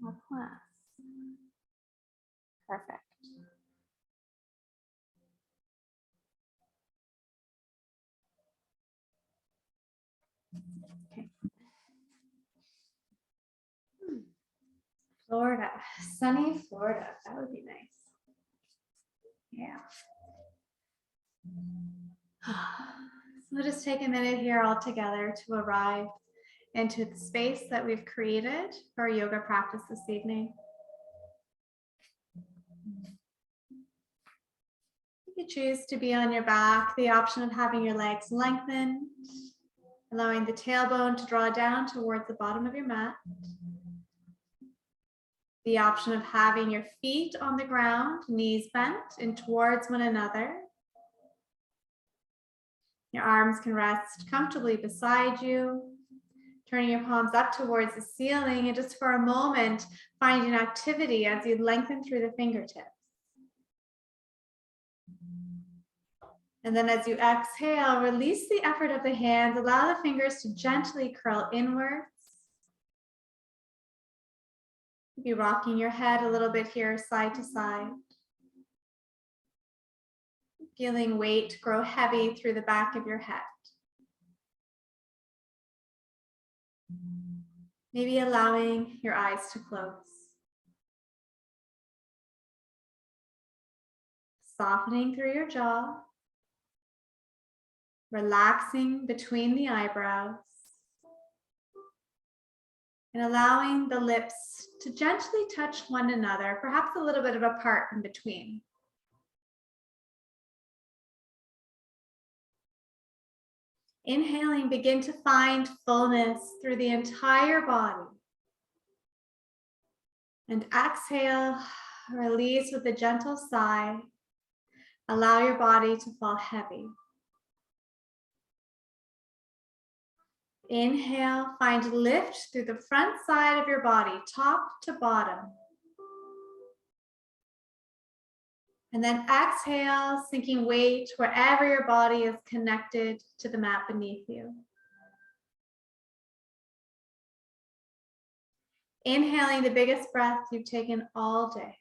More class. Perfect. Okay. Florida, sunny Florida. That would be nice. Yeah. So we'll just take a minute here all together to arrive into the space that we've created for our yoga practice this evening. You could choose to be on your back, the option of having your legs lengthened, allowing the tailbone to draw down towards the bottom of your mat. The option of having your feet on the ground, knees bent and towards one another. Your arms can rest comfortably beside you, turning your palms up towards the ceiling, and just for a moment, finding activity as you lengthen through the fingertips. And then as you exhale, release the effort of the hands, allow the fingers to gently curl inwards. Be rocking your head a little bit here, side to side. Feeling weight grow heavy through the back of your head. Maybe allowing your eyes to close. Softening through your jaw. Relaxing between the eyebrows. And allowing the lips to gently touch one another, perhaps a little bit of apart in between. Inhaling, begin to find fullness through the entire body. And exhale, release with a gentle sigh. Allow your body to fall heavy. Inhale, find lift through the front side of your body, top to bottom. And then exhale, sinking weight wherever your body is connected to the mat beneath you. Inhaling the biggest breath you've taken all day.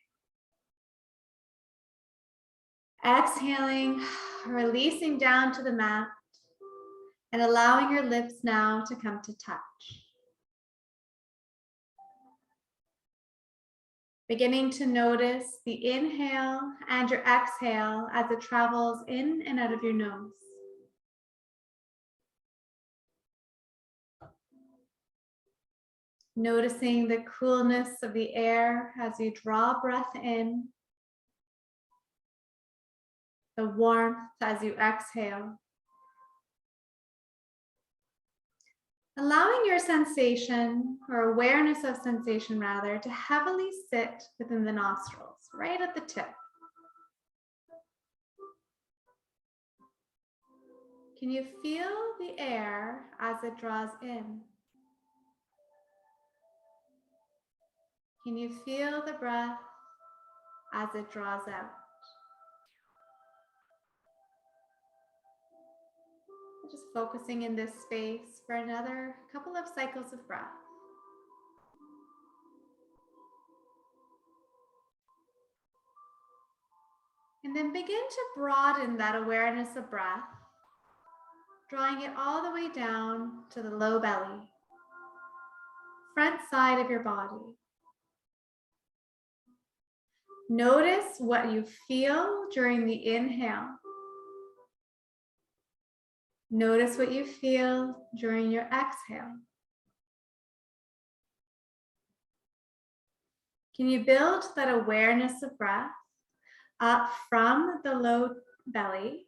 Exhaling, releasing down to the mat and allowing your lips now to come to touch. Beginning to notice the inhale and your exhale as it travels in and out of your nose. Noticing the coolness of the air as you draw breath in, the warmth as you exhale. Allowing your sensation, or awareness of sensation rather, to heavily sit within the nostrils, right at the tip. Can you feel the air as it draws in? Can you feel the breath as it draws out? Just focusing in this space for another couple of cycles of breath. And then begin to broaden that awareness of breath, drawing it all the way down to the low belly, front side of your body. Notice what you feel during the inhale. Notice what you feel during your exhale. Can you build that awareness of breath up from the low belly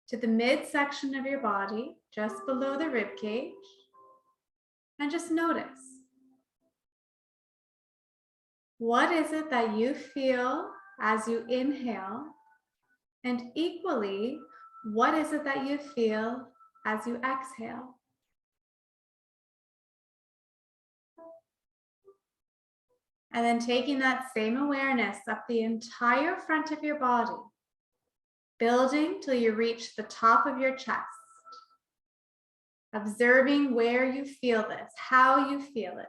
to the midsection of your body, just below the rib cage, and just notice. What is it that you feel as you inhale? And equally, what is it that you feel as you exhale? And then taking that same awareness up the entire front of your body, building till you reach the top of your chest. Observing where you feel this, how you feel it.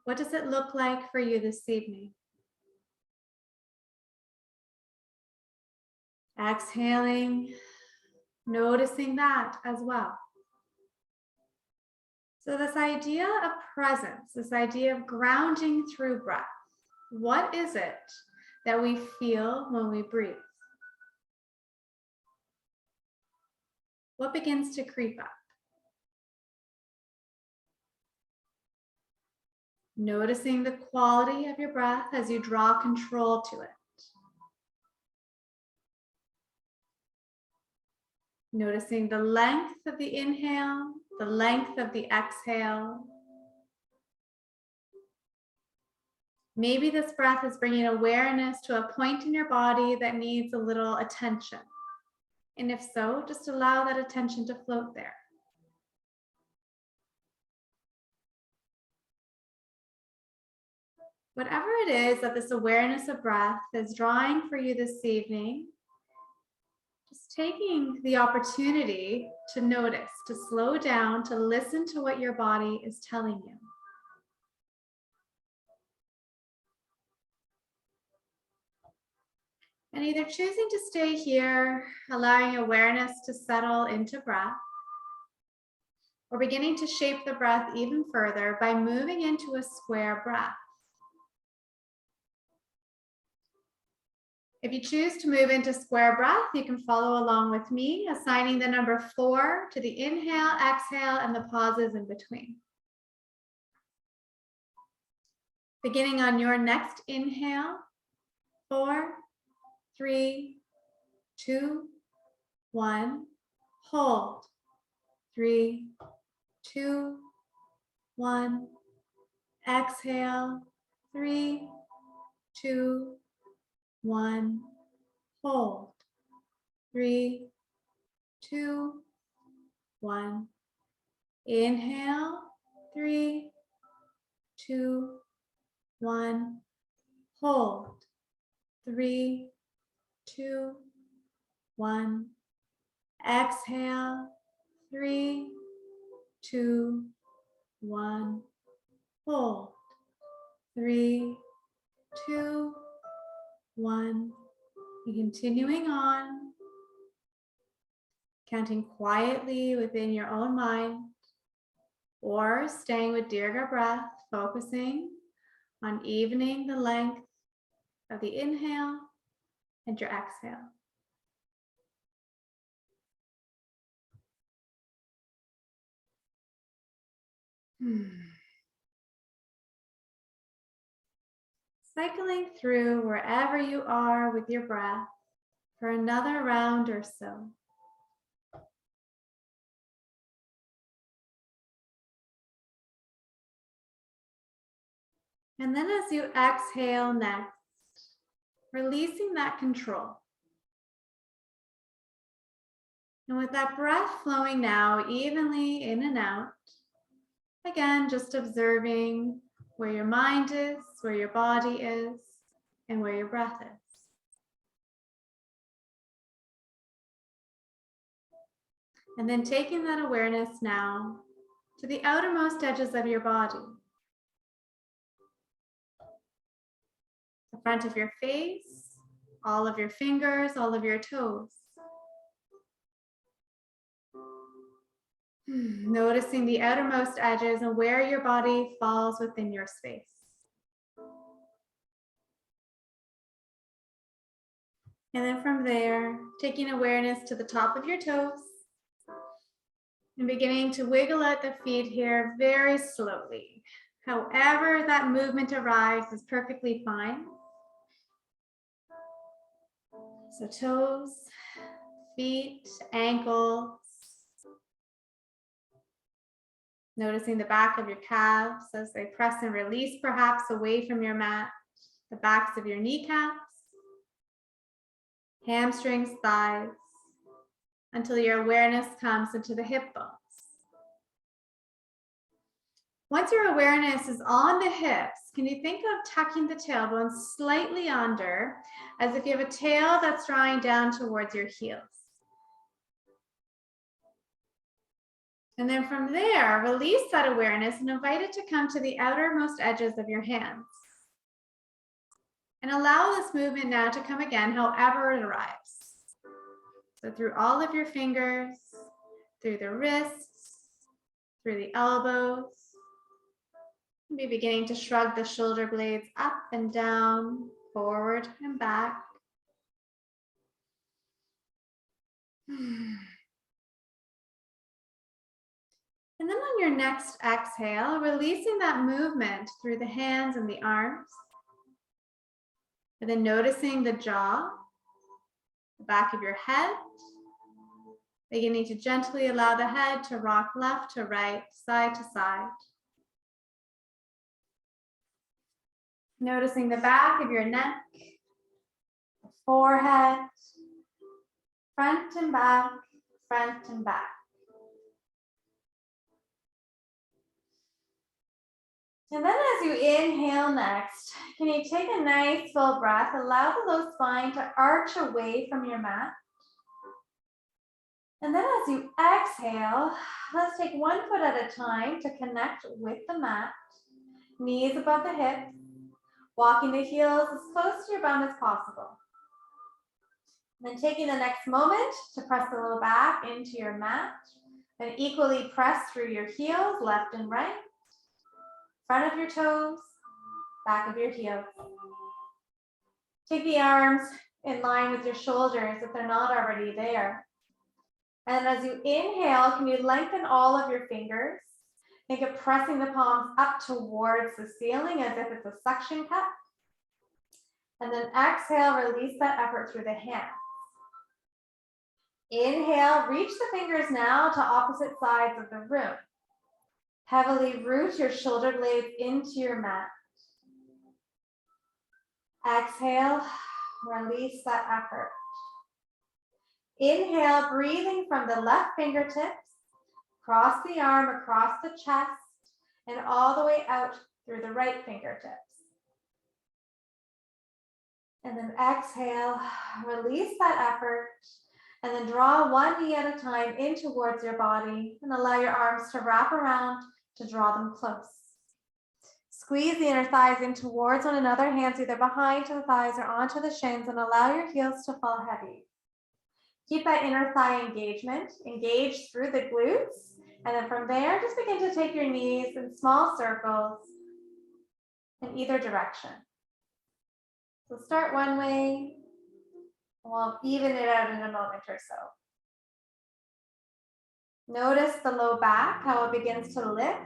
What does it look like for you this evening? Exhaling, noticing that as well. So this idea of presence, this idea of grounding through breath, what is it that we feel when we breathe? What begins to creep up? Noticing the quality of your breath as you draw control to it. Noticing the length of the inhale, the length of the exhale. Maybe this breath is bringing awareness to a point in your body that needs a little attention. And if so, just allow that attention to float there. Whatever it is that this awareness of breath is drawing for you this evening, just taking the opportunity to notice, to slow down, to listen to what your body is telling you. And either choosing to stay here, allowing awareness to settle into breath, or beginning to shape the breath even further by moving into a square breath. If you choose to move into square breath, you can follow along with me, assigning the number 4 to the inhale, exhale, and the pauses in between. Beginning on your next inhale, 4, 3, 2, 1, hold, 3, 2, 1, exhale, 3, 2, 1, hold, 3, 2, 1, inhale, 3, 2, 1, hold, 3, 2, 1, exhale, 3, 2, 1, hold, 3, 2, 1. And continuing on, counting quietly within your own mind, or staying with Dirga breath, focusing on evening the length of the inhale and your exhale. Cycling through wherever you are with your breath for another round or so. And then as you exhale next, releasing that control. And with that breath flowing now evenly in and out, again, just observing where your mind is, where your body is, and where your breath is. And then taking that awareness now to the outermost edges of your body. The front of your face, all of your fingers, all of your toes. Noticing the outermost edges and where your body falls within your space. And then from there, taking awareness to the top of your toes and beginning to wiggle out the feet here very slowly. However that movement arrives is perfectly fine. So toes, feet, ankles. Noticing the back of your calves as they press and release perhaps away from your mat. The backs of your kneecaps, hamstrings, thighs, until your awareness comes into the hip bones. Once your awareness is on the hips, can you think of tucking the tailbone slightly under, as if you have a tail that's drawing down towards your heels? And then from there, release that awareness and invite it to come to the outermost edges of your hands. And allow this movement now to come again, however it arrives. So through all of your fingers, through the wrists, through the elbows. Be beginning to shrug the shoulder blades up and down, forward and back. And then on your next exhale, releasing that movement through the hands and the arms. And then noticing the jaw, the back of your head. Beginning to gently allow the head to rock left to right, side to side. Noticing the back of your neck, the forehead, front and back, front and back. And then as you inhale next, can you take a nice full breath? Allow the low spine to arch away from your mat. And then as you exhale, let's take one foot at a time to connect with the mat. Knees above the hips, walking the heels as close to your bum as possible. And then taking the next moment to press the low back into your mat. And equally press through your heels, left and right. Front of your toes, back of your heels. Take the arms in line with your shoulders if they're not already there. And as you inhale, can you lengthen all of your fingers? Think of pressing the palms up towards the ceiling as if it's a suction cup. And then exhale, release that effort through the hands. Inhale, reach the fingers now to opposite sides of the room. Heavily root your shoulder blades into your mat. Exhale, release that effort. Inhale, breathing from the left fingertips, across the arm, across the chest, and all the way out through the right fingertips. And then exhale, release that effort, and then draw one knee at a time in towards your body and allow your arms to wrap around to draw them close. Squeeze the inner thighs in towards one another, hands either behind to the thighs or onto the shins, and allow your heels to fall heavy. Keep that inner thigh engagement, engage through the glutes, and then from there, just begin to take your knees in small circles in either direction. So start one way, and we'll even it out in a moment or so. Notice the low back, how it begins to lift,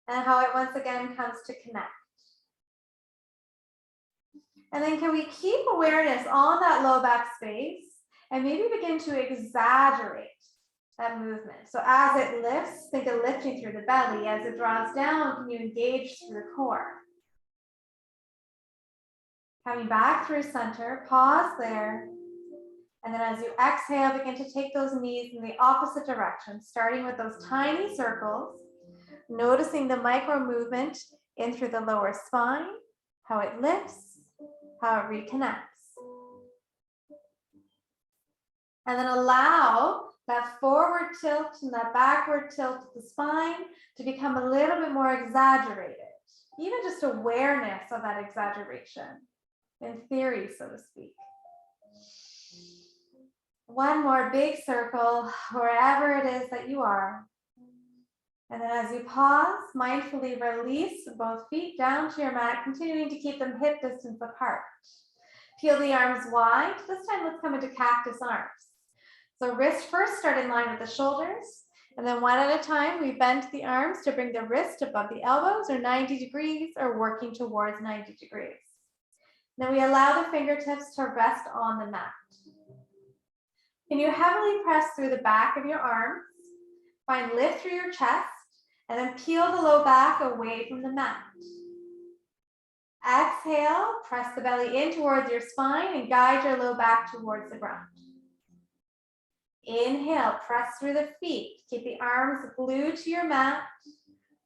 and how it once again comes to connect. And then can we keep awareness on that low back space and maybe begin to exaggerate that movement. So as it lifts, think of lifting through the belly. As it draws down, can you engage through the core? Coming back through center, pause there. And then as you exhale, begin to take those knees in the opposite direction, starting with those tiny circles, noticing the micro movement in through the lower spine, how it lifts, how it reconnects. And then allow that forward tilt and that backward tilt of the spine to become a little bit more exaggerated, even just awareness of that exaggeration, in theory, so to speak. One more big circle, wherever it is that you are. And then as you pause, mindfully release both feet down to your mat, continuing to keep them hip distance apart. Peel the arms wide. This time, let's come into cactus arms. So wrist first, start in line with the shoulders. And then one at a time, we bend the arms to bring the wrist above the elbows or 90 degrees or working towards 90 degrees. Then we allow the fingertips to rest on the mat. Can you heavily press through the back of your arms? Find lift through your chest and then peel the low back away from the mat. Exhale, press the belly in towards your spine and guide your low back towards the ground. Inhale, press through the feet. Keep the arms glued to your mat.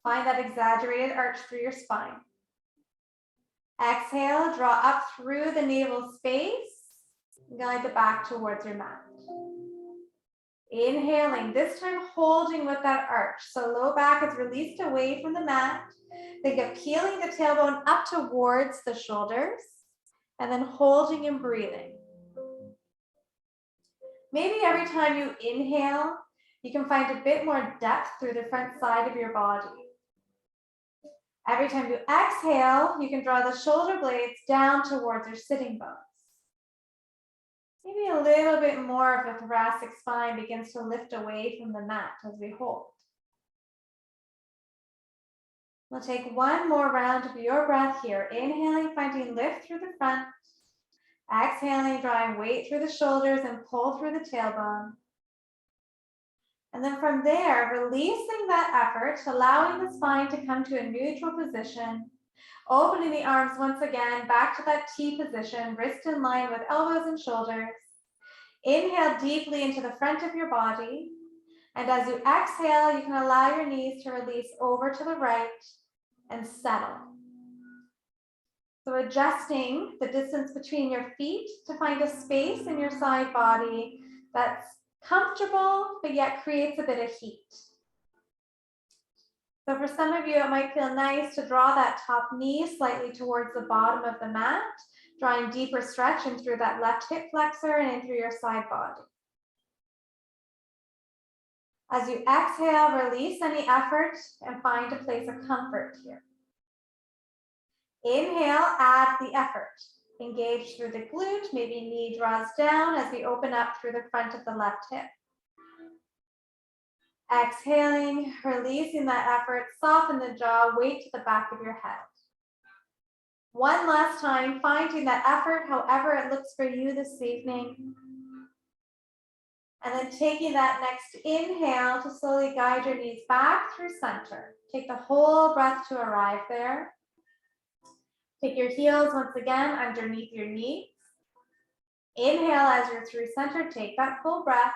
Find that exaggerated arch through your spine. Exhale, draw up through the navel space. Guide the back towards your mat. Inhaling, this time holding with that arch. So low back is released away from the mat. Think of peeling the tailbone up towards the shoulders and then holding and breathing. Maybe every time you inhale, you can find a bit more depth through the front side of your body. Every time you exhale, you can draw the shoulder blades down towards your sitting bones. Maybe a little bit more of the thoracic spine begins to lift away from the mat as we hold. We'll take one more round of your breath here. Inhaling, finding lift through the front. Exhaling, drawing weight through the shoulders and pull through the tailbone. And then from there, releasing that effort, allowing the spine to come to a neutral position, opening the arms once again back to that T position, wrist in line with elbows and shoulders. Inhale deeply into the front of your body. And as you exhale, you can allow your knees to release over to the right and settle. So adjusting the distance between your feet to find a space in your side body that's comfortable, but yet creates a bit of heat. So for some of you, it might feel nice to draw that top knee slightly towards the bottom of the mat, drawing deeper stretch in through that left hip flexor and in through your side body. As you exhale, release any effort and find a place of comfort here. Inhale, add the effort. Engage through the glute, maybe knee draws down as we open up through the front of the left hip. Exhaling, releasing that effort, soften the jaw, weight to the back of your head. One last time, finding that effort, however it looks for you this evening. And then taking that next inhale to slowly guide your knees back through center. Take the whole breath to arrive there. Take your heels once again underneath your knees. Inhale as you're through center, take that full breath.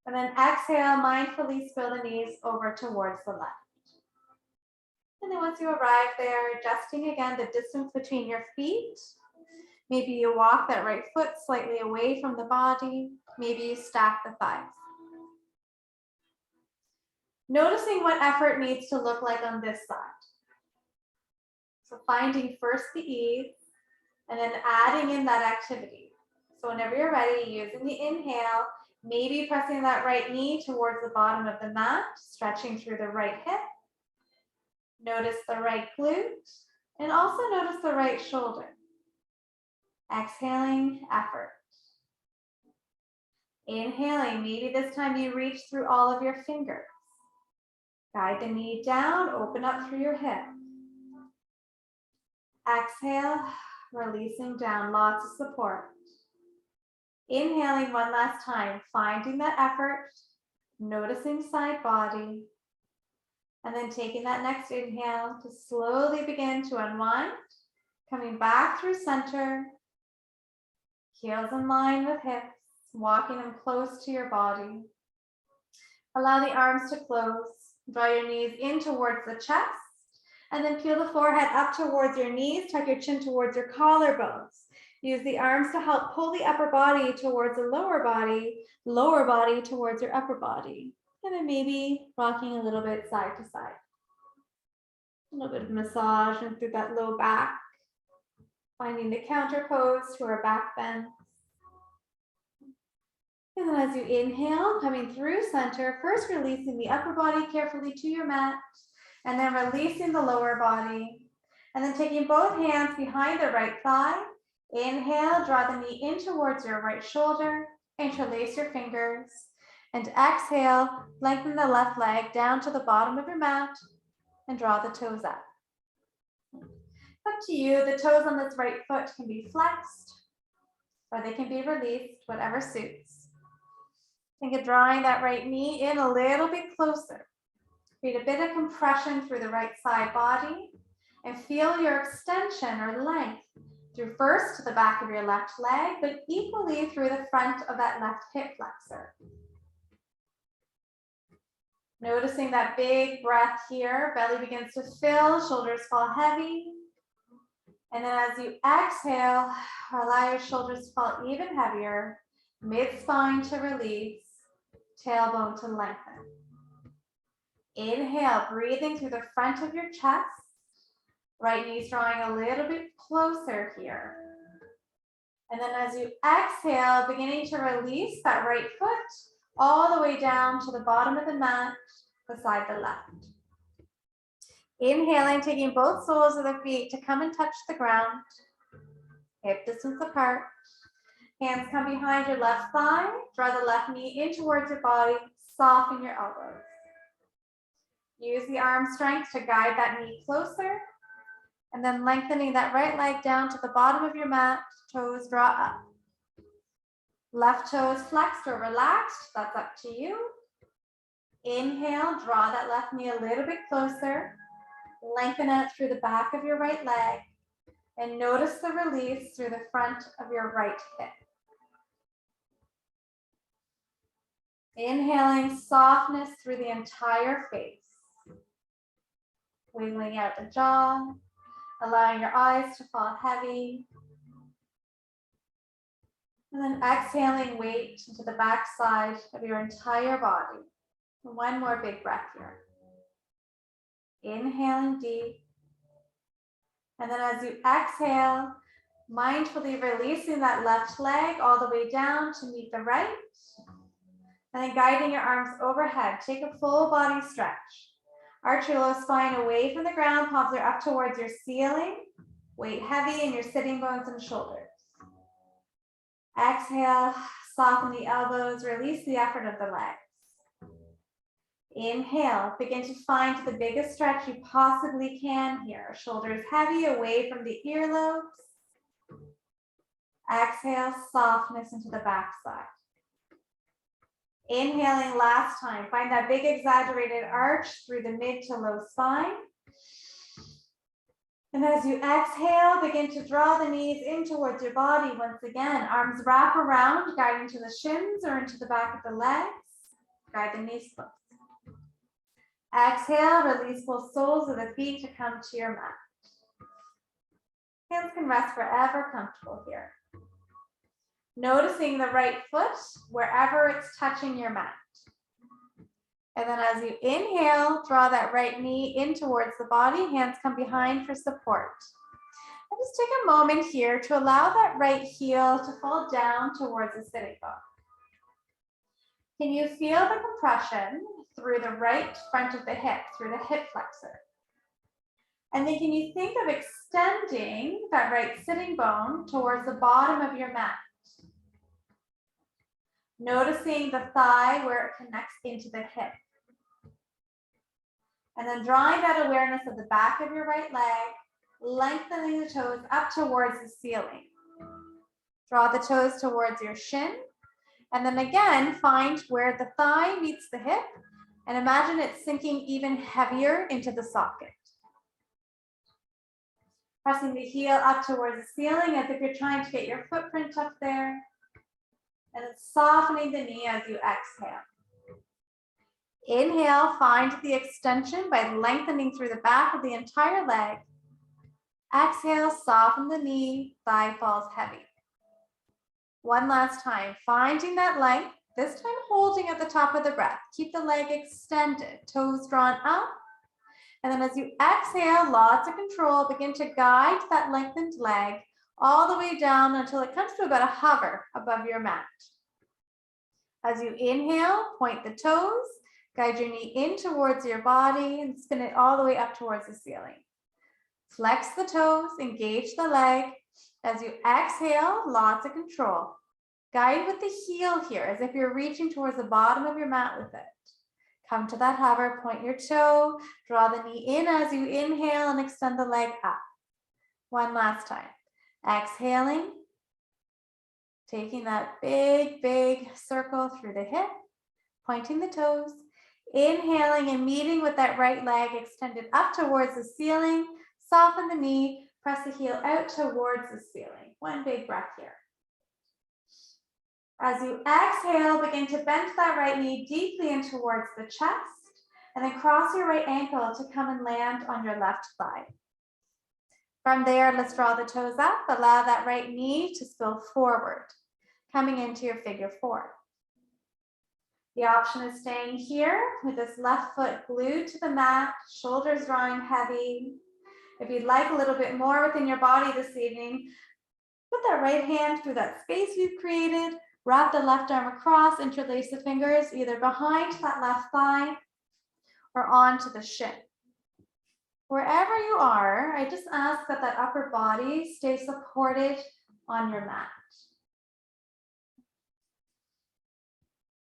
And then exhale, mindfully spill the knees over towards the left. And then once you arrive there, adjusting again the distance between your feet. Maybe you walk that right foot slightly away from the body. Maybe you stack the thighs. Noticing what effort needs to look like on this side. So finding first the ease and then adding in that activity. So whenever you're ready, using the inhale, maybe pressing that right knee towards the bottom of the mat, stretching through the right hip. Notice the right glute and also notice the right shoulder. Exhaling, effort. Inhaling, maybe this time you reach through all of your fingers. Guide the knee down, open up through your hip. Exhale, releasing down, lots of support. Inhaling one last time, finding that effort, noticing side body, and then taking that next inhale to slowly begin to unwind, coming back through center, heels in line with hips, walking them close to your body. Allow the arms to close, draw your knees in towards the chest, and then peel the forehead up towards your knees, tuck your chin towards your collarbones. Use the arms to help pull the upper body towards the lower body towards your upper body. And then maybe rocking a little bit side to side. A little bit of massage and through that low back. Finding the counter pose to our back bend. And then as you inhale, coming through center, first releasing the upper body carefully to your mat, and then releasing the lower body. And then taking both hands behind the right thigh. Inhale, draw the knee in towards your right shoulder, interlace your fingers, and exhale, lengthen the left leg down to the bottom of your mat and draw the toes up. Up to you, the toes on this right foot can be flexed or they can be released, whatever suits. Think of drawing that right knee in a little bit closer. Create a bit of compression through the right side body and feel your extension or length through first to the back of your left leg, but equally through the front of that left hip flexor. Noticing that big breath here, belly begins to fill, shoulders fall heavy. And then as you exhale, allow your shoulders to fall even heavier, mid-spine to release, tailbone to lengthen. Inhale, breathing through the front of your chest. Right knee's drawing a little bit closer here. And then as you exhale, beginning to release that right foot all the way down to the bottom of the mat beside the left. Inhaling, taking both soles of the feet to come and touch the ground. Hip distance apart. Hands come behind your left thigh. Draw the left knee in towards your body. Soften your elbows. Use the arm strength to guide that knee closer. And then lengthening that right leg down to the bottom of your mat. Toes draw up. Left toes flexed or relaxed. That's up to you. Inhale, draw that left knee a little bit closer. Lengthen it through the back of your right leg. And notice the release through the front of your right hip. Inhaling softness through the entire face. Wiggling out the jaw, allowing your eyes to fall heavy. And then exhaling weight into the back side of your entire body. One more big breath here. Inhaling deep. And then as you exhale, mindfully releasing that left leg all the way down to meet the right. And then guiding your arms overhead, take a full body stretch. Arch your low spine away from the ground, palms are up towards your ceiling. Weight heavy in your sitting bones and shoulders. Exhale, soften the elbows, release the effort of the legs. Inhale, begin to find the biggest stretch you possibly can here. Shoulders heavy away from the earlobes. Exhale, softness into the backside. Inhaling last time, find that big exaggerated arch through the mid to low spine. And as you exhale, begin to draw the knees in towards your body. Once again, arms wrap around, guiding to the shins or into the back of the legs. Guide the knees close. Exhale, release both soles of the feet to come to your mat. Hands can rest wherever comfortable here. Noticing the right foot wherever it's touching your mat. And then as you inhale, draw that right knee in towards the body, hands come behind for support. And just take a moment here to allow that right heel to fall down towards the sitting bone. Can you feel the compression through the right front of the hip, through the hip flexor? And then can you think of extending that right sitting bone towards the bottom of your mat? Noticing the thigh where it connects into the hip. And then drawing that awareness of the back of your right leg, lengthening the toes up towards the ceiling. Draw the toes towards your shin. And then again, find where the thigh meets the hip and imagine it sinking even heavier into the socket. Pressing the heel up towards the ceiling as if you're trying to get your footprint up there. And then softening the knee as you exhale. Inhale, find the extension by lengthening through the back of the entire leg. Exhale, soften the knee, thigh falls heavy. One last time, finding that length, this time holding at the top of the breath. Keep the leg extended, toes drawn up. And then as you exhale, lots of control, begin to guide that lengthened leg all the way down until it comes to about a hover above your mat. As you inhale, point the toes, guide your knee in towards your body and spin it all the way up towards the ceiling. Flex the toes, engage the leg. As you exhale, lots of control. Guide with the heel here as if you're reaching towards the bottom of your mat with it. Come to that hover, point your toe, draw the knee in as you inhale and extend the leg up. One last time. Exhaling, taking that big circle through the hip, pointing the toes, inhaling and meeting with that right leg extended up towards the ceiling, soften the knee, press the heel out towards the ceiling. One big breath here. As you exhale, begin to bend that right knee deeply in towards the chest, and then cross your right ankle to come and land on your left thigh. From there, let's draw the toes up, allow that right knee to spill forward, coming into your figure four. The option is staying here with this left foot glued to the mat, shoulders drawing heavy. If you'd like a little bit more within your body this evening, put that right hand through that space you've created, wrap the left arm across, interlace the fingers either behind that left thigh or onto the shin. Wherever you are, I just ask that that upper body stay supported on your mat.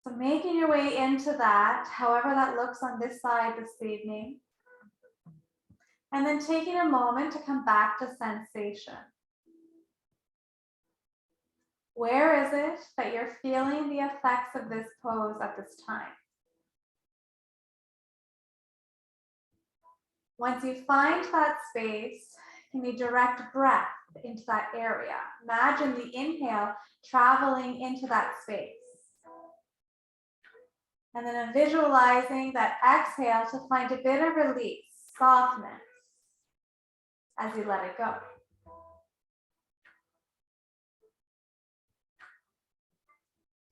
So making your way into that, however that looks on this side this evening. And then taking a moment to come back to sensation. Where is it that you're feeling the effects of this pose at this time? Once you find that space, can you direct breath into that area? Imagine the inhale traveling into that space. And then visualizing that exhale to find a bit of release, softness, as you let it go.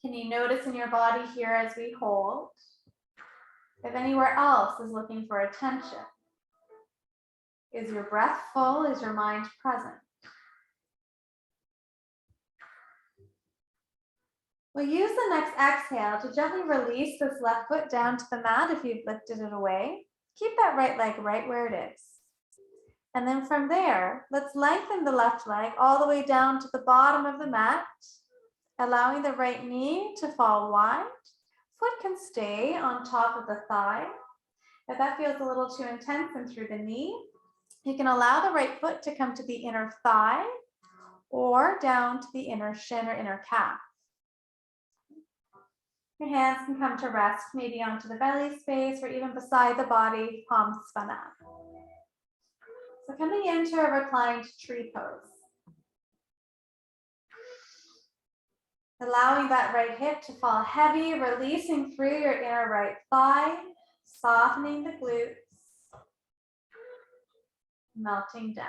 Can you notice in your body here as we hold, if anywhere else is looking for attention? Is your breath full? Is your mind present? We'll use the next exhale to gently release this left foot down to the mat if you've lifted it away. Keep that right leg right where it is. And then from there, let's lengthen the left leg all the way down to the bottom of the mat, allowing the right knee to fall wide. Foot can stay on top of the thigh. If that feels a little too intense and through the knee, you can allow the right foot to come to the inner thigh or down to the inner shin or inner calf. Your hands can come to rest maybe onto the belly space or even beside the body, palms spun up. So coming into a reclined tree pose. Allowing that right hip to fall heavy, releasing through your inner right thigh, softening the glutes, melting down.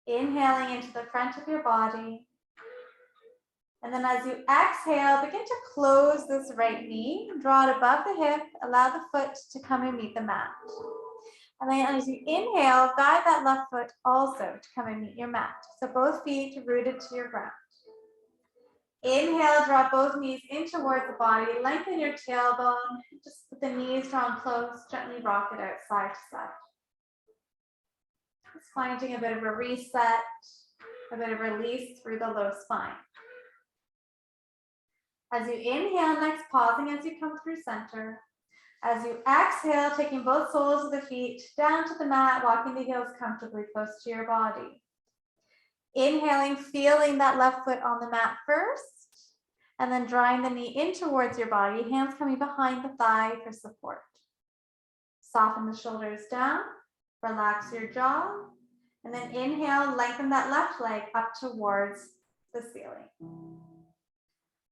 Inhaling into the front of your body. And then as you exhale, begin to close this right knee, draw it above the hip, allow the foot to come and meet the mat. And then as you inhale, guide that left foot also to come and meet your mat. So both feet rooted to your ground. Inhale, draw both knees in towards the body, lengthen your tailbone, just with the knees drawn close, gently rock it out side to side. Just finding a bit of a reset, a bit of release through the low spine. As you inhale, next pausing as you come through center. As you exhale, taking both soles of the feet down to the mat, walking the heels comfortably close to your body. Inhaling, feeling that left foot on the mat first, and then drawing the knee in towards your body, hands coming behind the thigh for support. Soften the shoulders down, relax your jaw, and then inhale, lengthen that left leg up towards the ceiling.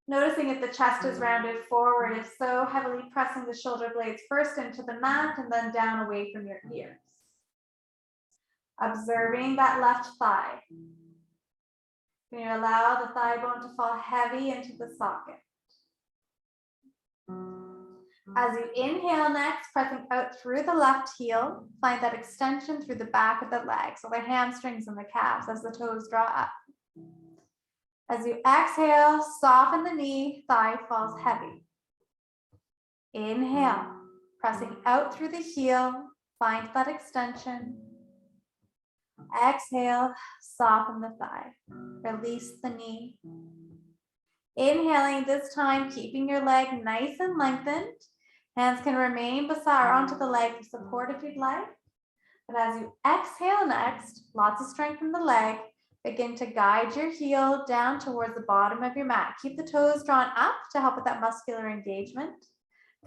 Noticing if the chest is rounded forward, if so, heavily pressing the shoulder blades first into the mat and then down away from your ears. Observing that left thigh. Can you allow the thigh bone to fall heavy into the socket? As you inhale next, pressing out through the left heel, find that extension through the back of the leg, so the hamstrings and the calves as the toes draw up. As you exhale, soften the knee, thigh falls heavy. Inhale, pressing out through the heel, find that extension. Exhale, soften the thigh, release the knee. Inhaling this time, keeping your leg nice and lengthened. Hands can remain beside or onto the leg for support if you'd like. But as you exhale next, lots of strength in the leg, begin to guide your heel down towards the bottom of your mat. Keep the toes drawn up to help with that muscular engagement.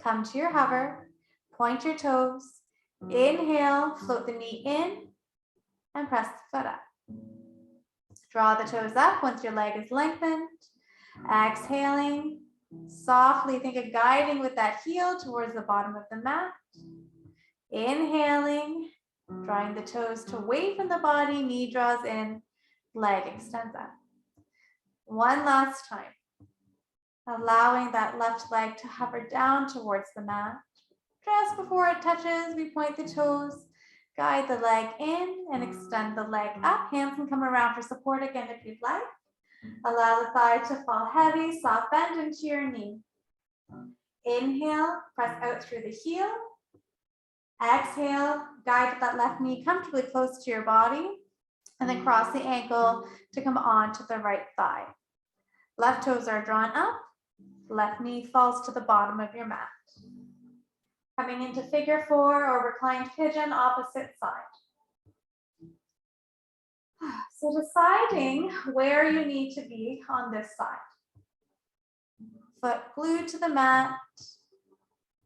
Come to your hover, point your toes, inhale, float the knee in, and press the foot up. Draw the toes up once your leg is lengthened. Exhaling, softly think of guiding with that heel towards the bottom of the mat. Inhaling, drawing the toes away from the body, knee draws in, leg extends up. One last time. Allowing that left leg to hover down towards the mat. Just before it touches, we point the toes, guide the leg in and extend the leg up. Hands can come around for support again if you'd like. Allow the thigh to fall heavy, soft bend into your knee. Inhale, press out through the heel. Exhale, guide that left knee comfortably close to your body, and then cross the ankle to come onto the right thigh. Left toes are drawn up, left knee falls to the bottom of your mat. Coming into figure 4 or reclined pigeon, opposite side. So deciding where you need to be on this side. Foot glued to the mat,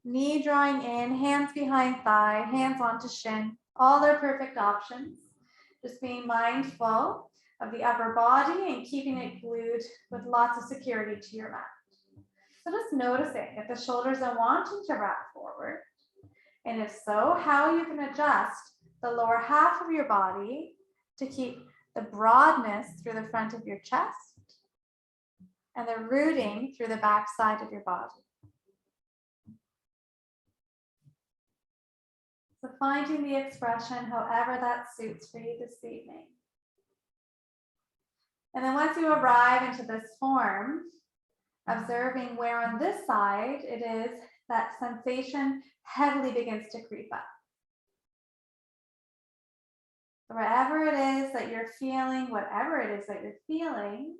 knee drawing in, hands behind thigh, hands onto shin. All are perfect options. Just being mindful of the upper body and keeping it glued with lots of security to your mat. So just noticing if the shoulders are wanting to wrap forward, and if so, how you can adjust the lower half of your body to keep the broadness through the front of your chest and the rooting through the back side of your body. So finding the expression however that suits for you this evening. And then once you arrive into this form, observing where on this side it is that sensation heavily begins to creep up. Wherever it is that you're feeling, whatever it is that you're feeling,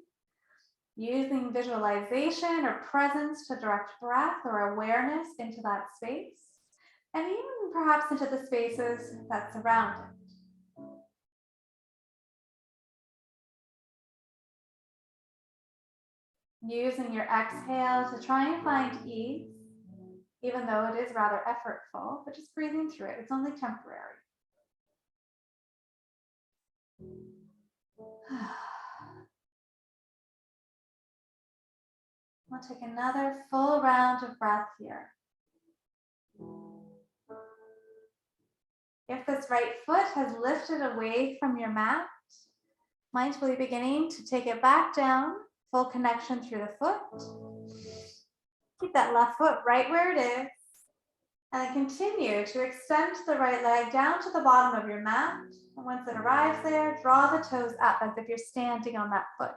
using visualization or presence to direct breath or awareness into that space, and even perhaps into the spaces that surround it. Using your exhale to try and find ease, even though it is rather effortful, but just breathing through it. It's only temporary. We'll take another full round of breath here. If this right foot has lifted away from your mat, mindfully beginning to take it back down, full connection through the foot. Keep that left foot right where it is, and then continue to extend the right leg down to the bottom of your mat. And once it arrives there, draw the toes up as if you're standing on that foot.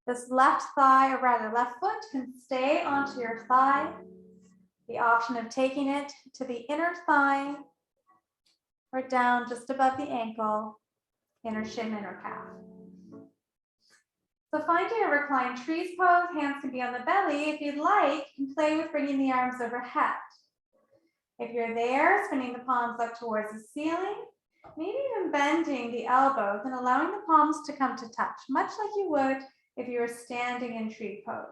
This left thigh, or rather left foot, can stay onto your thigh. The option of taking it to the inner thigh or down just above the ankle, inner shin, inner calf. So finding a reclined trees pose, hands can be on the belly. If you'd like, you can play with bringing the arms overhead. If you're there, spinning the palms up towards the ceiling, maybe even bending the elbows and allowing the palms to come to touch, much like you would if you were standing in tree pose.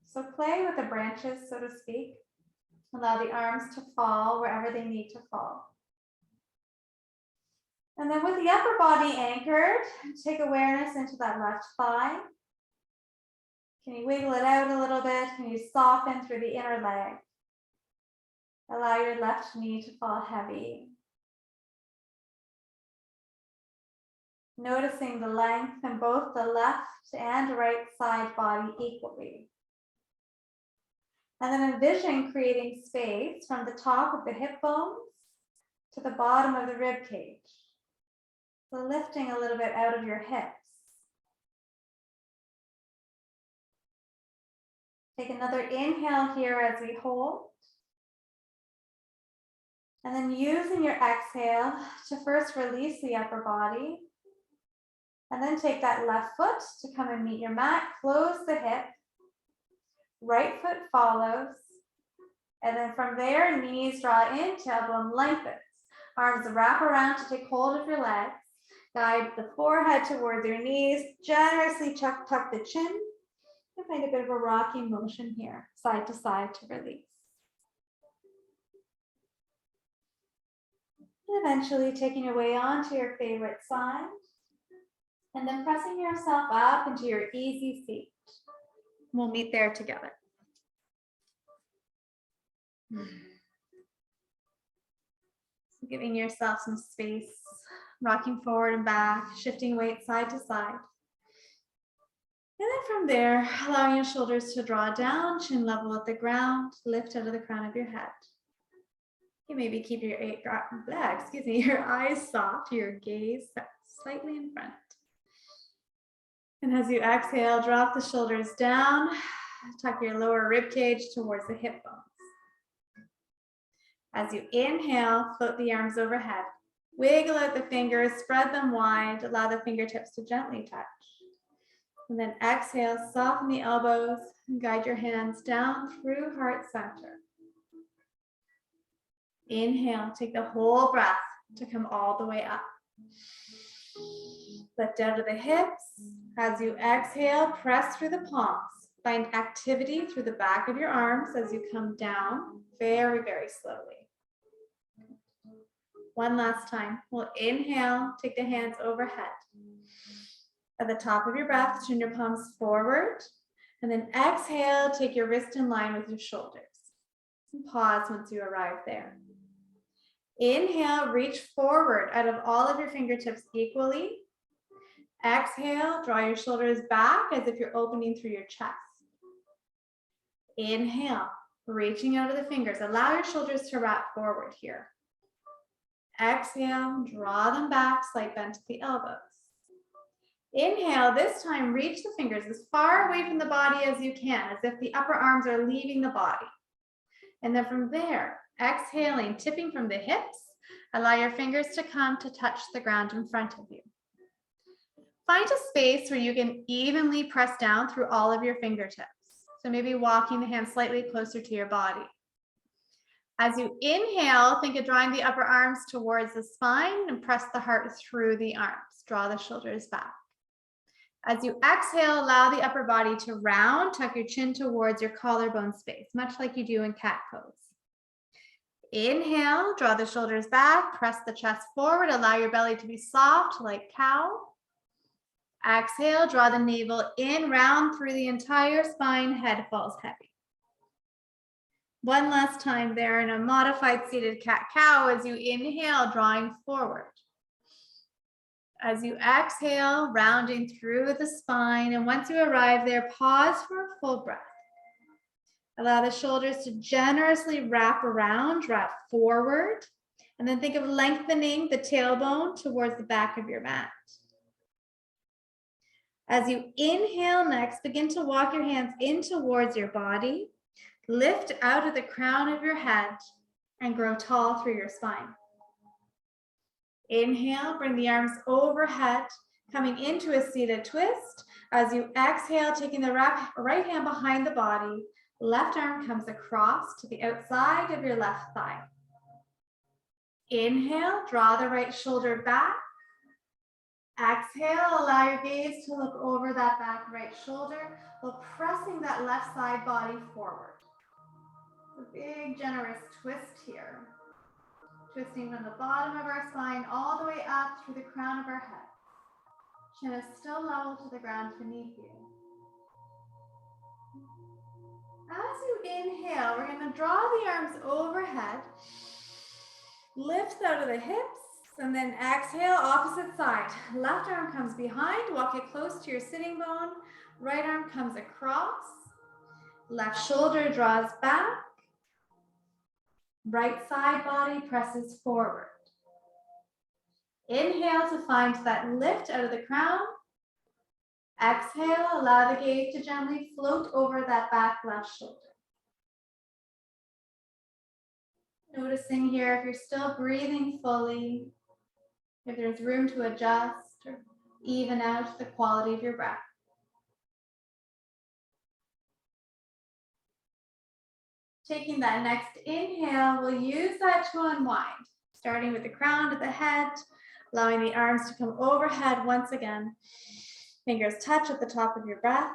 So play with the branches, so to speak. Allow the arms to fall wherever they need to fall. And then with the upper body anchored, take awareness into that left thigh. Can you wiggle it out a little bit? Can you soften through the inner leg? Allow your left knee to fall heavy. Noticing the length in both the left and right side body equally. And then envision creating space from the top of the hip bones to the bottom of the rib cage. So lifting a little bit out of your hips. Take another inhale here as we hold. And then using your exhale to first release the upper body. And then take that left foot to come and meet your mat. Close the hip. Right foot follows. And then from there, knees draw in, tailbone lengthens. Arms wrap around to take hold of your legs. Guide the forehead towards your knees. Generously tuck the chin. And find a bit of a rocking motion here, side to side to release. And eventually taking your way onto your favorite side. And then pressing yourself up into your easy seat. We'll meet there together. So giving yourself some space, rocking forward and back, shifting weight side to side. And then from there, allowing your shoulders to draw down, chin level with the ground, lift out of the crown of your head. You maybe keep your your eyes soft, your gaze slightly in front. And as you exhale, drop the shoulders down, tuck your lower rib cage towards the hip bones. As you inhale, float the arms overhead. Wiggle out the fingers, spread them wide, allow the fingertips to gently touch. And then exhale, soften the elbows, and guide your hands down through heart center. Inhale, take the whole breath to come all the way up. Lift out of the hips. As you exhale, press through the palms. Find activity through the back of your arms as you come down very, very slowly. One last time. We'll inhale, take the hands overhead. At the top of your breath, turn your palms forward. And then exhale, take your wrist in line with your shoulders. And pause once you arrive there. Inhale, reach forward out of all of your fingertips equally. Exhale, draw your shoulders back as if you're opening through your chest. Inhale, reaching out of the fingers. Allow your shoulders to wrap forward here. Exhale, draw them back, slight bend to the elbows. Inhale, this time reach the fingers as far away from the body as you can, as if the upper arms are leaving the body. And then from there, exhaling, tipping from the hips, allow your fingers to come to touch the ground in front of you. Find a space where you can evenly press down through all of your fingertips. So maybe walking the hands slightly closer to your body. As you inhale, think of drawing the upper arms towards the spine and press the heart through the arms. Draw the shoulders back. As you exhale, allow the upper body to round, tuck your chin towards your collarbone space, much like you do in cat pose. Inhale, draw the shoulders back, press the chest forward, allow your belly to be soft like cow. Exhale, draw the navel in, round through the entire spine, head falls heavy. One last time there in a modified seated cat-cow as you inhale, drawing forward. As you exhale, rounding through the spine, and once you arrive there, pause for a full breath. Allow the shoulders to generously wrap around, wrap forward, and then think of lengthening the tailbone towards the back of your mat. As you inhale next, begin to walk your hands in towards your body, lift out of the crown of your head, and grow tall through your spine. Inhale, bring the arms overhead, coming into a seated twist. As you exhale, taking the right hand behind the body, left arm comes across to the outside of your left thigh. Inhale, draw the right shoulder back. Exhale, allow your gaze to look over that back right shoulder while pressing that left side body forward. A big generous twist here. Twisting from the bottom of our spine all the way up through the crown of our head. Chin is still level to the ground beneath you. As you inhale, we're going to draw the arms overhead, lift out of the hips, and then exhale, opposite side. Left arm comes behind, walk it close to your sitting bone. Right arm comes across. Left shoulder draws back. Right side body presses forward. Inhale to find that lift out of the crown. Exhale, allow the gaze to gently float over that back left shoulder. Noticing here if you're still breathing fully, if there's room to adjust or even out the quality of your breath. Taking that next inhale, we'll use that to unwind, starting with the crown to the head, allowing the arms to come overhead once again. Fingers touch at the top of your breath,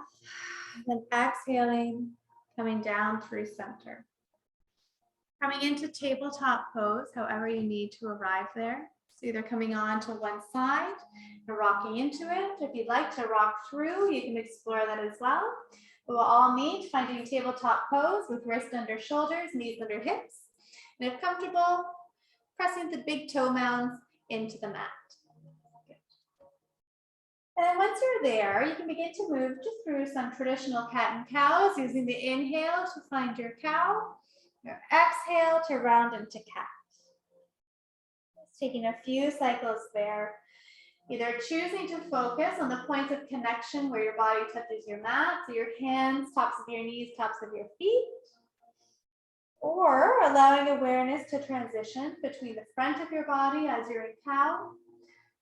then exhaling, coming down through center. Coming into tabletop pose, however you need to arrive there. So either coming on to one side and rocking into it. If you'd like to rock through, you can explore that as well. We'll all meet finding tabletop pose with wrists under shoulders, knees under hips. And if comfortable, pressing the big toe mounds into the mat. And then once you're there, you can begin to move just through some traditional cat and cows using the inhale to find your cow, your exhale to round into cat. Just taking a few cycles there, either choosing to focus on the points of connection where your body touches your mat, so your hands, tops of your knees, tops of your feet, or allowing awareness to transition between the front of your body as you're in cow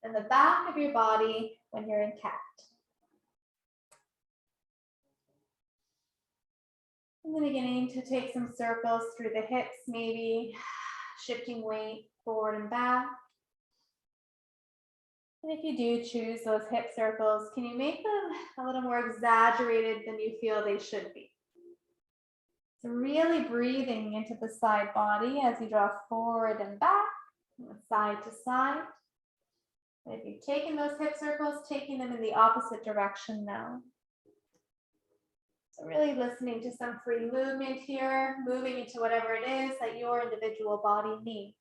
and the back of your body when you're in cat. And then beginning to take some circles through the hips, maybe shifting weight forward and back. And if you do choose those hip circles, can you make them a little more exaggerated than you feel they should be? So really breathing into the side body as you draw forward and back, side to side. And if you've taken those hip circles, taking them in the opposite direction now. So really listening to some free movement here, moving into whatever it is that your individual body needs.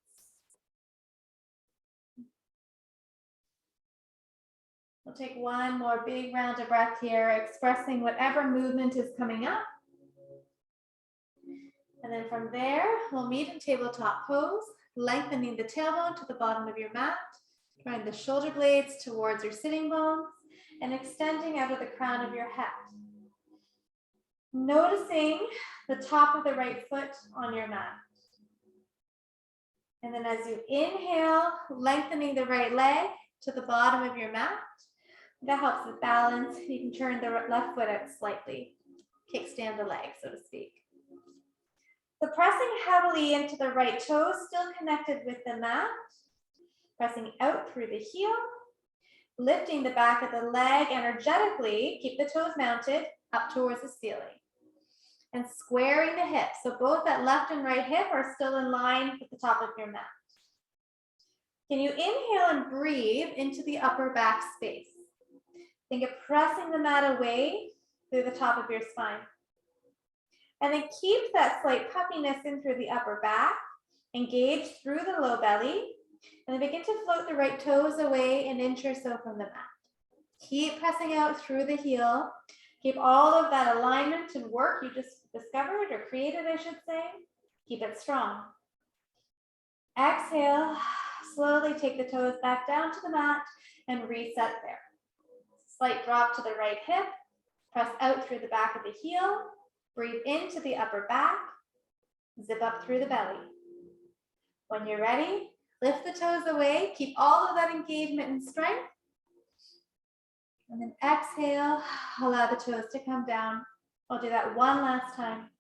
We'll take one more big round of breath here, expressing whatever movement is coming up. And then from there, we'll meet in tabletop pose, lengthening the tailbone to the bottom of your mat, drawing the shoulder blades towards your sitting bones, and extending out of the crown of your head. Noticing the top of the right foot on your mat. And then as you inhale, lengthening the right leg to the bottom of your mat. That helps with balance. You can turn the left foot out slightly, kickstand the leg, so to speak. So pressing heavily into the right toes, still connected with the mat. Pressing out through the heel, lifting the back of the leg energetically, keep the toes mounted up towards the ceiling. And squaring the hips. So both that left and right hip are still in line with the top of your mat. Can you inhale and breathe into the upper back space? Think of pressing the mat away through the top of your spine. And then keep that slight puffiness in through the upper back, engage through the low belly, and then begin to float the right toes away an inch or so from the mat. Keep pressing out through the heel. Keep all of that alignment and work you just discovered or created, I should say. Keep it strong. Exhale, slowly take the toes back down to the mat and reset there. Slight drop to the right hip, press out through the back of the heel, breathe into the upper back, zip up through the belly. When you're ready, lift the toes away, keep all of that engagement and strength. And then exhale, allow the toes to come down. I'll do that one last time.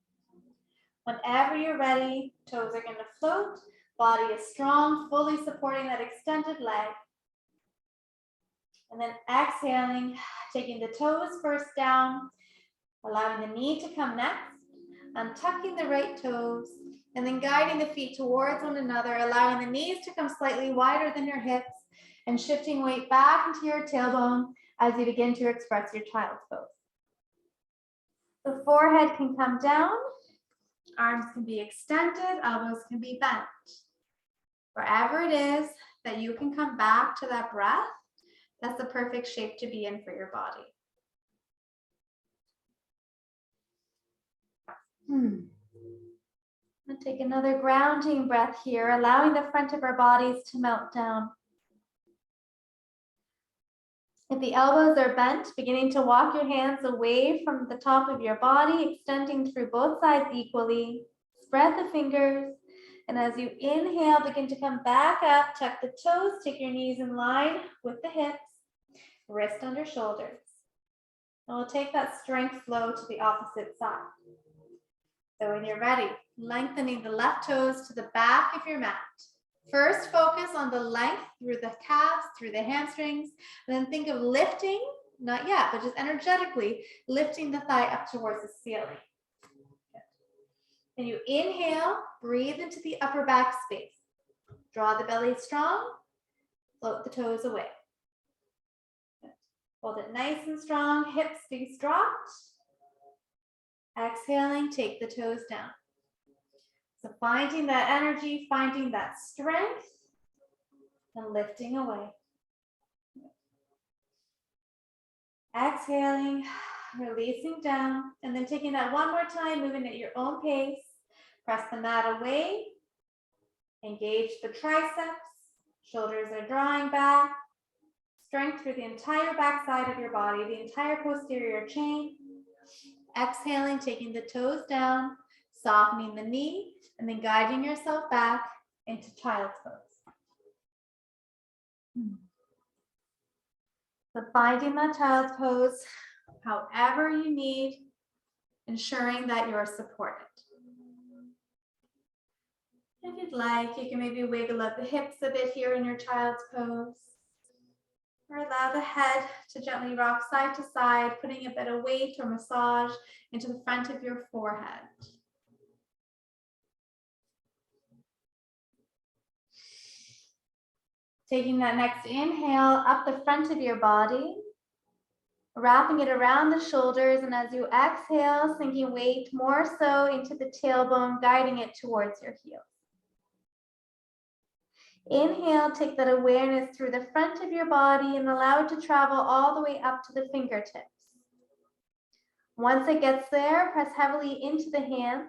Whenever you're ready, toes are going to float, body is strong, fully supporting that extended leg. And then exhaling, taking the toes first down, allowing the knee to come next, untucking the right toes, and then guiding the feet towards one another, allowing the knees to come slightly wider than your hips, and shifting weight back into your tailbone as you begin to express your child's pose. The forehead can come down, arms can be extended, elbows can be bent. Wherever it is that you can come back to that breath, that's the perfect shape to be in for your body. And take another grounding breath here, allowing the front of our bodies to melt down. If the elbows are bent, beginning to walk your hands away from the top of your body, extending through both sides equally. Spread the fingers. And as you inhale, begin to come back up, tuck the toes, take your knees in line with the hips, wrist under shoulders. And we'll take that strength flow to the opposite side. So when you're ready, lengthening the left toes to the back of your mat. First, focus on the length through the calves, through the hamstrings, and then think of lifting, not yet, but just energetically lifting the thigh up towards the ceiling. And you inhale, breathe into the upper back space. Draw the belly strong, float the toes away. Hold it nice and strong, hips face dropped. Exhaling, take the toes down. So finding that energy, finding that strength, and lifting away. Exhaling, releasing down, and then taking that one more time, moving at your own pace. Press the mat away. Engage the triceps. Shoulders are drawing back. Strength through the entire back side of your body, the entire posterior chain. Exhaling, taking the toes down, softening the knee, and then guiding yourself back into child's pose. So finding that child's pose, however you need, ensuring that you're supported. If you'd like, you can maybe wiggle up the hips a bit here in your child's pose. Or allow the head to gently rock side to side, putting a bit of weight or massage into the front of your forehead. Taking that next inhale up the front of your body, wrapping it around the shoulders, and as you exhale, sinking weight more so into the tailbone, guiding it towards your heels. Inhale, take that awareness through the front of your body and allow it to travel all the way up to the fingertips. Once it gets there, press heavily into the hands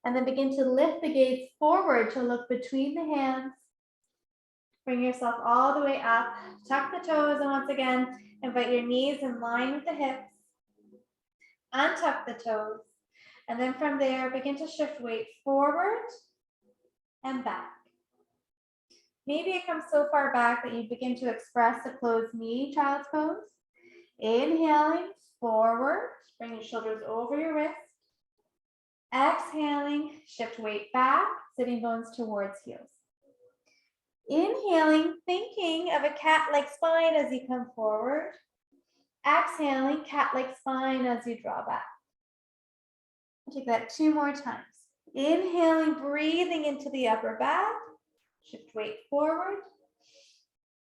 and then begin to lift the gaze forward to look between the hands. Bring yourself all the way up, tuck the toes, and once again, invite your knees in line with the hips. Untuck the toes, and then from there, begin to shift weight forward and back. Maybe it comes so far back that you begin to express a closed knee, child's pose. Inhaling forward, bring your shoulders over your wrist. Exhaling, shift weight back, sitting bones towards heels. Inhaling, thinking of a cat-like spine as you come forward. Exhaling, cat-like spine as you draw back. Take that 2 more times. Inhaling, breathing into the upper back. Shift weight forward.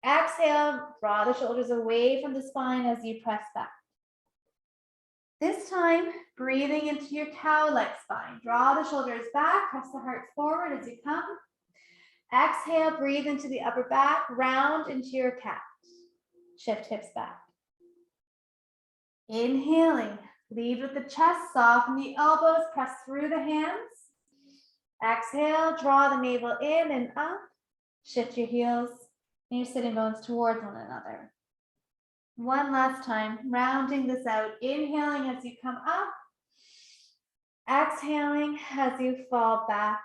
Exhale, draw the shoulders away from the spine as you press back. This time, breathing into your cow-like spine. Draw the shoulders back, press the heart forward as you come. Exhale, breathe into the upper back, round into your cat. Shift hips back. Inhaling, lead with the chest, soften the elbows, press through the hands. Exhale, draw the navel in and up. Shift your heels and your sitting bones towards one another. One last time, rounding this out. Inhaling as you come up. Exhaling as you fall back.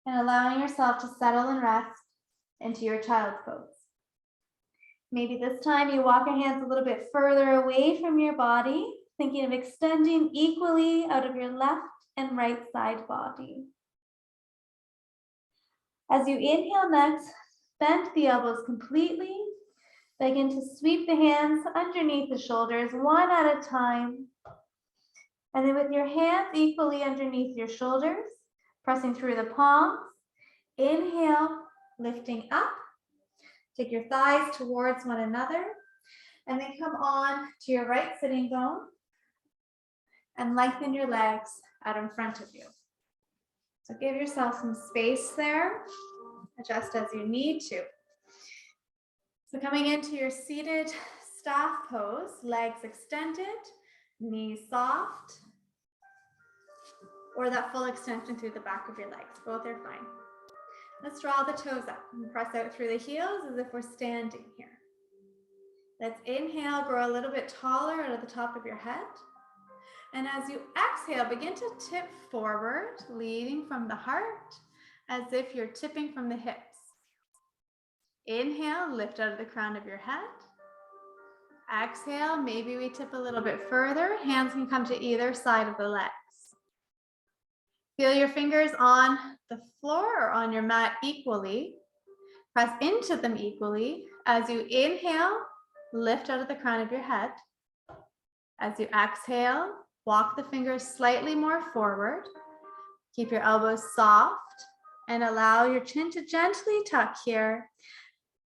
And allowing yourself to settle and rest into your child's pose. Maybe this time you walk your hands a little bit further away from your body, thinking of extending equally out of your left and right side body. As you inhale next, bend the elbows completely. Begin to sweep the hands underneath the shoulders, one at a time. And then with your hands equally underneath your shoulders, pressing through the palms, inhale, lifting up. Take your thighs towards one another, and then come on to your right sitting bone and lengthen your legs out in front of you. So give yourself some space there, adjust as you need to. So coming into your seated staff pose, legs extended, knees soft, or that full extension through the back of your legs. Both are fine. Let's draw the toes up and press out through the heels as if we're standing here. Let's inhale, grow a little bit taller out of the top of your head. And as you exhale, begin to tip forward, leading from the heart, as if you're tipping from the hips. Inhale, lift out of the crown of your head. Exhale, maybe we tip a little bit further. Hands can come to either side of the legs. Feel your fingers on the floor or on your mat equally. Press into them equally. As you inhale, lift out of the crown of your head. As you exhale, walk the fingers slightly more forward. Keep your elbows soft and allow your chin to gently tuck here.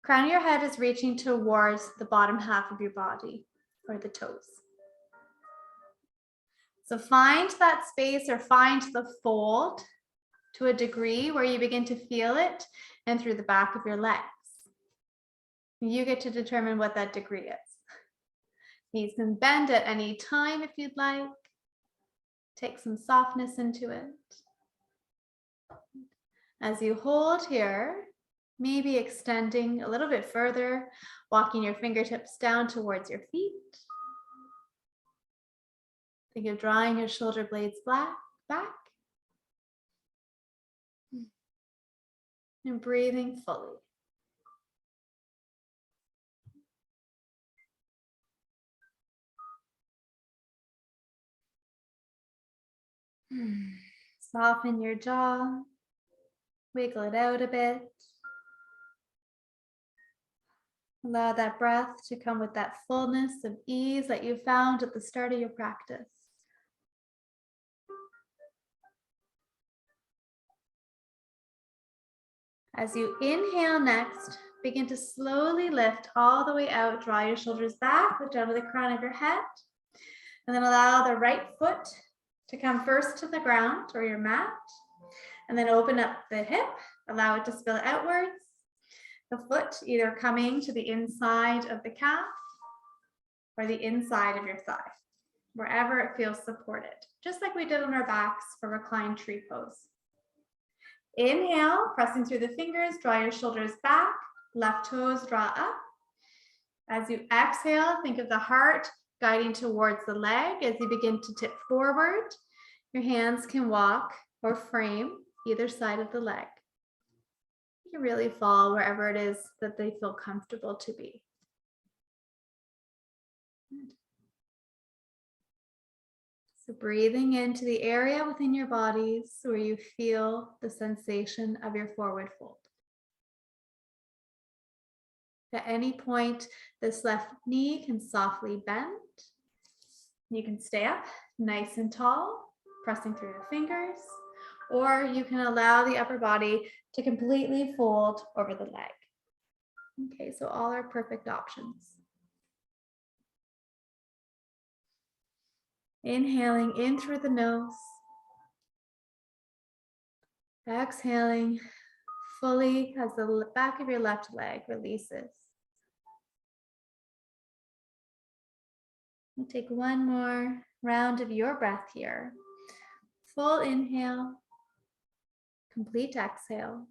Crown of your head is reaching towards the bottom half of your body or the toes. So find that space or find the fold to a degree where you begin to feel it and through the back of your legs. You get to determine what that degree is. Knees can bend at any time if you'd like. Take some softness into it. As you hold here, maybe extending a little bit further, walking your fingertips down towards your feet. Think of drawing your shoulder blades back. And breathing fully. Soften your jaw. Wiggle it out a bit. Allow that breath to come with that fullness of ease that you found at the start of your practice. As you inhale next, begin to slowly lift all the way out. Draw your shoulders back, look down to the crown of your head. And then allow the right foot to come first to the ground or your mat. And then open up the hip, allow it to spill outwards. The foot either coming to the inside of the calf or the inside of your thigh, wherever it feels supported, just like we did on our backs for reclined tree pose. Inhale, pressing through the fingers, draw your shoulders back, left toes draw up. As you exhale, think of the heart guiding towards the leg as you begin to tip forward. Your hands can walk or frame either side of the leg. You can really fall wherever it is that they feel comfortable to be. So breathing into the area within your bodies where you feel the sensation of your forward fold. At any point, this left knee can softly bend. You can stay up nice and tall, pressing through the fingers, or you can allow the upper body to completely fold over the leg. Okay, so all are perfect options. Inhaling in through the nose. Exhaling fully as the back of your left leg releases. We'll take one more round of your breath here. Full inhale, complete exhale.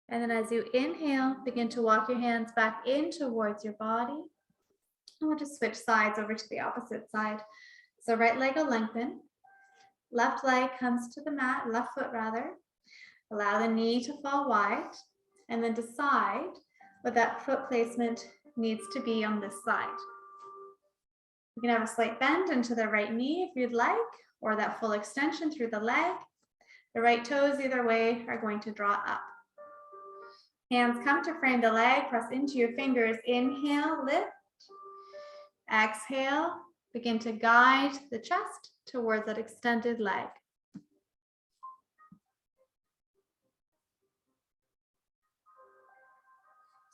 And then as you inhale, begin to walk your hands back in towards your body. And we'll just switch sides over to the opposite side. So right leg will lengthen. Left leg comes to the mat, left foot rather. Allow the knee to fall wide. And then decide what that foot placement needs to be on this side. You can have a slight bend into the right knee if you'd like, or that full extension through the leg. The right toes either way are going to draw up. Hands come to frame the leg, press into your fingers. Inhale, lift. Exhale, begin to guide the chest towards that extended leg.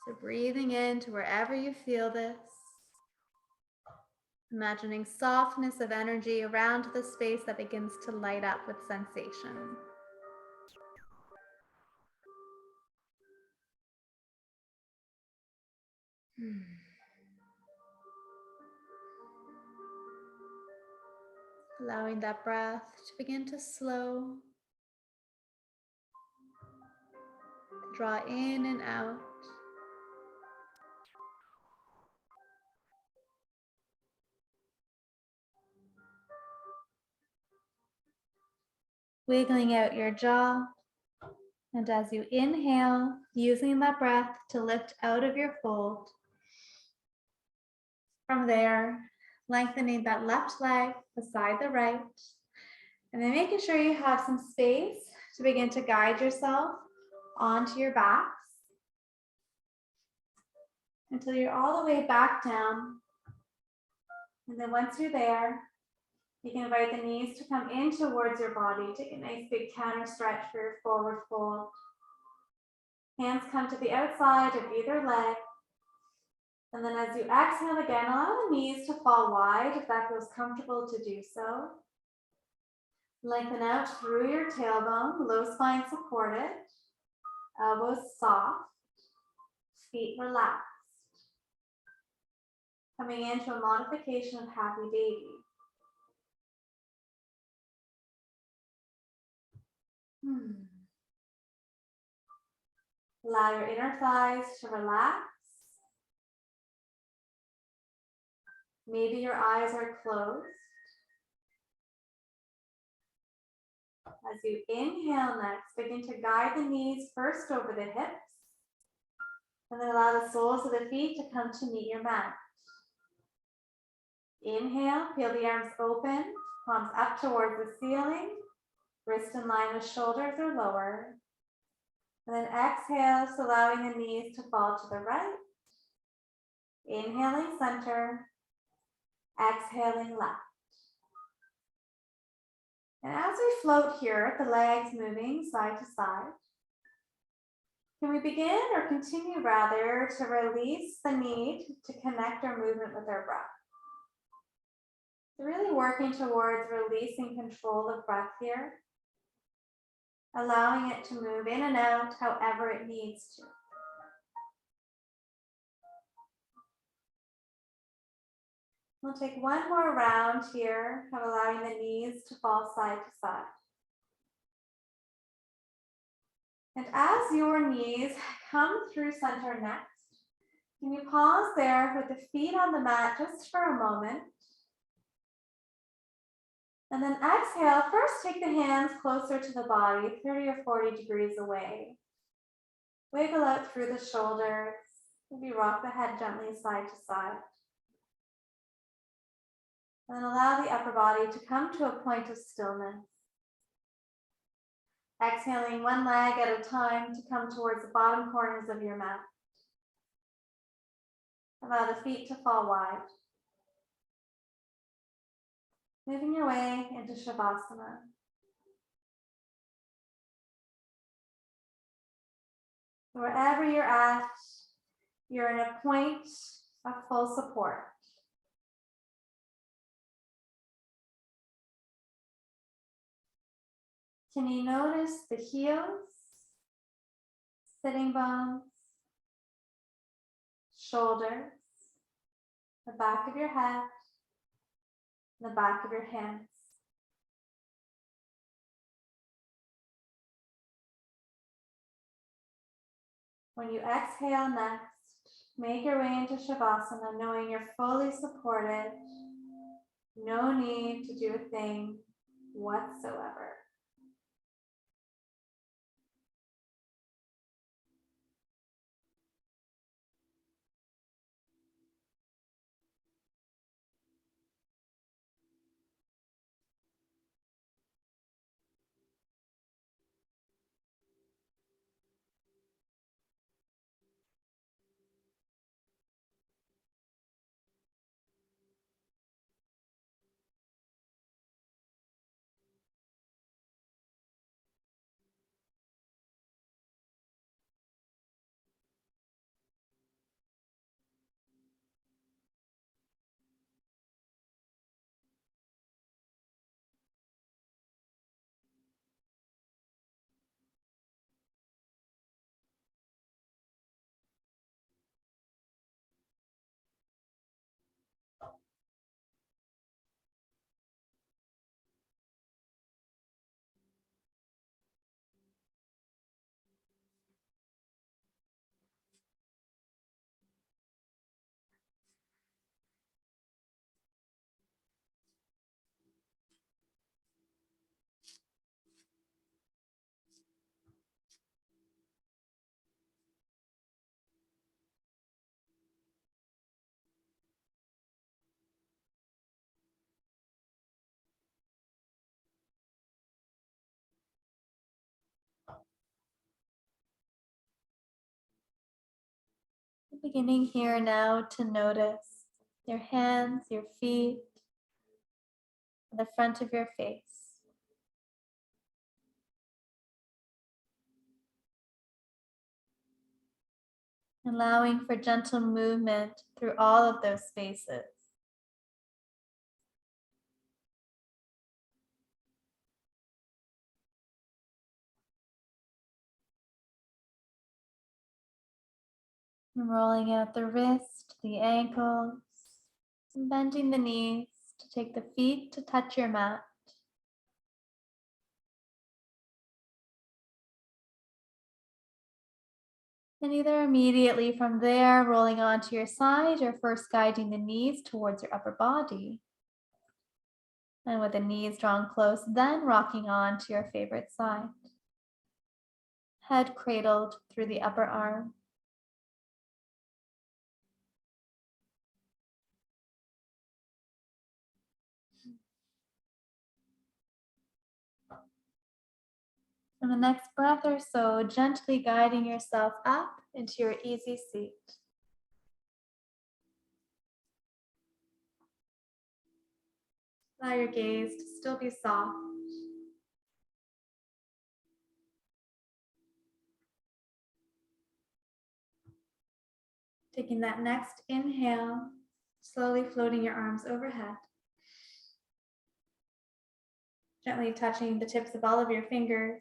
So breathing into wherever you feel this. Imagining softness of energy around the space that begins to light up with sensation. Allowing that breath to begin to slow. Draw in and out. Wiggling out your jaw. And as you inhale, using that breath to lift out of your fold. From there, lengthening that left leg beside the right. And then making sure you have some space to begin to guide yourself onto your backs until you're all the way back down. And then once you're there, you can invite the knees to come in towards your body. Take a nice big counter stretch for your forward fold. Hands come to the outside of either leg. And then as you exhale again, allow the knees to fall wide if that feels comfortable to do so. Lengthen out through your tailbone, low spine supported, elbows soft, feet relaxed. coming into a modification of happy baby. Allow your inner thighs to relax. Maybe your eyes are closed. As you inhale next, begin to guide the knees first over the hips, and then allow the soles of the feet to come to meet your mat. Inhale, feel the arms open, palms up towards the ceiling, wrist in line with shoulders or lower. And then exhale, so allowing the knees to fall to the right. Inhaling center, exhaling left. And as we float here, the legs moving side to side, can we begin or continue rather to release the need to connect our movement with our breath? So really working towards releasing control of breath here, allowing it to move in and out however it needs to. We'll take one more round here of allowing the knees to fall side to side. And as your knees come through center next, can you pause there with the feet on the mat just for a moment? And then exhale, first take the hands closer to the body, 30 or 40 degrees away. Wiggle out through the shoulders, maybe rock the head gently side to side. And then allow the upper body to come to a point of stillness. Exhaling one leg at a time to come towards the bottom corners of your mat. Allow the feet to fall wide. Moving your way into Shavasana. Wherever you're at, you're in a point of full support. Can you notice the heels, sitting bones, shoulders, the back of your head, the back of your hands? When you exhale next, make your way into Shavasana, knowing you're fully supported. No need to do a thing whatsoever. Beginning here now to notice your hands, your feet, the front of your face. Allowing for gentle movement through all of those spaces. And rolling out the wrist, the ankles, Bending the knees to take the feet to touch your mat. And either immediately from there, rolling onto your side, or first guiding the knees towards your upper body. And with the knees drawn close, then rocking on to your favorite side. Head cradled through the upper arm. And the next breath or so, gently guiding yourself up into your easy seat. Allow your gaze to still be soft. Taking that next inhale, slowly floating your arms overhead. Gently touching the tips of all of your fingers.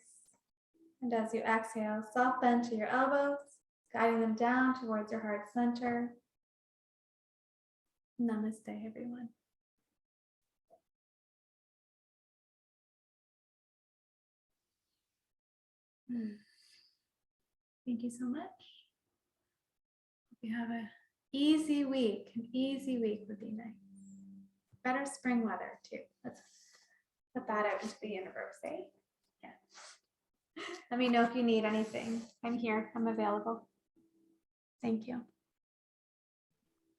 And as you exhale, soft bend to your elbows, guiding them down towards your heart center. Namaste, everyone. Thank you so much. Hope you have an easy week. An easy week would be nice. Better spring weather too. Let's put that out into the universe, eh? Yeah. Let me know if you need anything. I'm here. I'm available. Thank you.